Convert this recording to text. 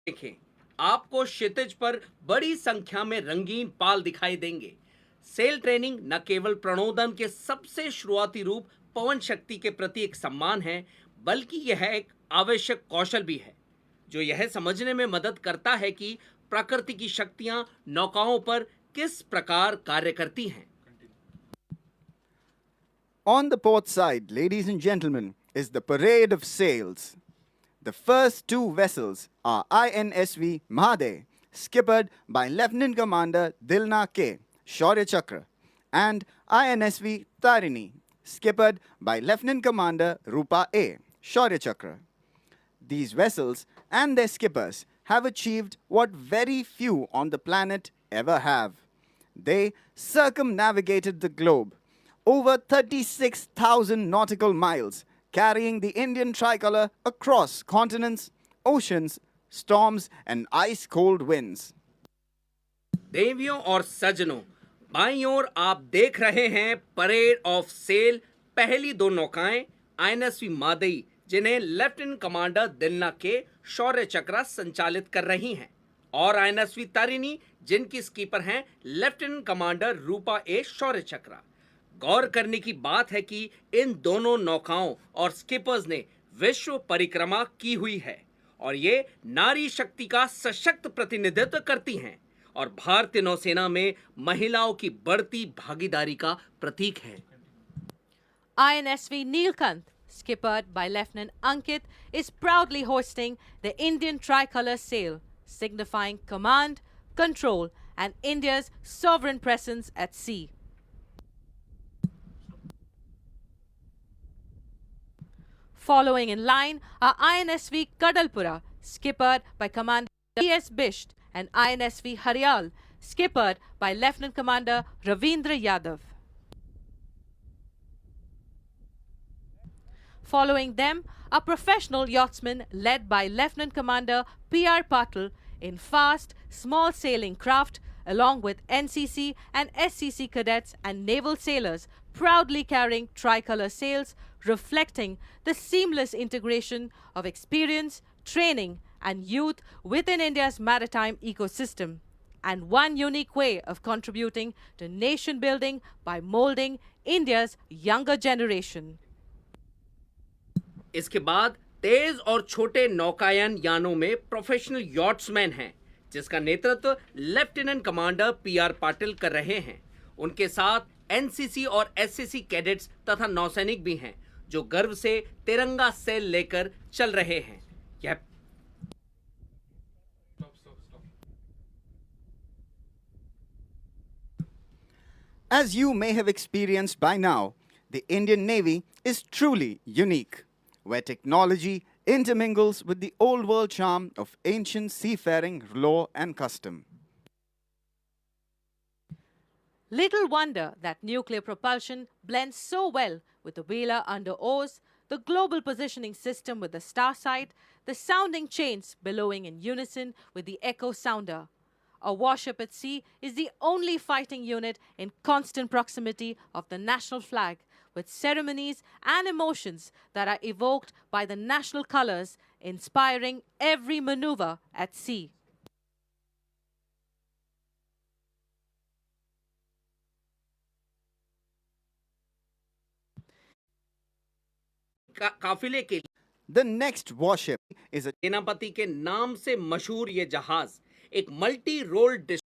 देखें, आपको क्षितिज पर बड़ी संख्या में रंगीन पाल दिखाई देंगे। सेल ट्रेनिंग न केवल प्रणोदन के सबसे शुरुआती रूप पवन शक्ति के प्रति एक सम्मान है, बल्कि यह एक आवश्यक कौशल भी है जो यह समझने में मदद करता है कि प्रकृति की शक्तियां नौकाओं पर किस प्रकार कार्य करती हैं। On the port side, ladies and gentlemen, is the parade of sails. The first two vessels are INSV Mahade, skippered by Lieutenant Commander Dilna K. Shaurya Chakra, and INSV Tarini, skippered by Lieutenant Commander Rupa A. Shaurya Chakra. These vessels and their skippers have achieved what very few on the planet ever have. They circumnavigated the globe over 36,000 nautical miles, carrying the Indian tricolor across continents, oceans, storms, and ice-cold winds. देवियों और सज्जनों, बाईं ओर आप देख रहे हैं parade of cell. पहली दो नौकाएं आईएनएसवी मादई, जिन्हें लेफ्टिनेंट कमांडर दिलना के शौर्य चक्रा संचालित कर रही हैं, और आईएनएसवी तारिणी, जिनकी स्कीपर हैं लेफ्टिनेंट कमांडर रूपा ए शौर्य चक्रा। गौर करने की बात है कि इन दोनों नौकाओं और स्किपर्स ने विश्व परिक्रमा की हुई है और ये नारी शक्ति का सशक्त प्रतिनिधित्व करती हैं और भारतीय नौसेना में महिलाओं की बढ़ती भागीदारी का प्रतीक है। INSV Neelkanth, skippered by Lieutenant Ankit, is proudly hoisting the Indian tricolour sail, signifying command, control, and India's sovereign presence at sea. Following in line are INSV Kadalpura, skippered by Commander T.S. Bisht, and INSV Haryal, skippered by Lieutenant Commander Ravindra Yadav. Following them are professional yachtsmen led by Lieutenant Commander P.R. Patil in fast, small sailing craft, along with NCC and SCC cadets and naval sailors proudly carrying tricolour sails, reflecting the seamless integration of experience, training, and youth within India's maritime ecosystem, and one unique way of contributing to nation building by molding India's younger generation. इसके बाद तेज और छोटे नौकायन यानों में professional यॉट्समैन हैं, जिसका नेतृत्व लेफ्टिनेंट कमांडर पीआर पाटिल कर रहे हैं। उनके साथ एनसीसी और एससीसी कैडेट्स तथा नौसैनिक भी हैं, जो गर्व से तिरंगा सेल लेकर चल रहे हैं। यह As you may have experienced by now, the Indian Navy is truly unique, where technology intermingles with the old world charm of ancient seafaring law and custom. Little wonder that nuclear propulsion blends so well with the wheeler under oars, the global positioning system with the star sight, the sounding chains billowing in unison with the echo sounder. A warship at sea is the only fighting unit in constant proximity of the national flag, with ceremonies and emotions that are evoked by the national colors, inspiring every maneuver at sea. काफिले के The next warship is a सेनापति के नाम से मशहूर ये जहाज एक मल्टी रोल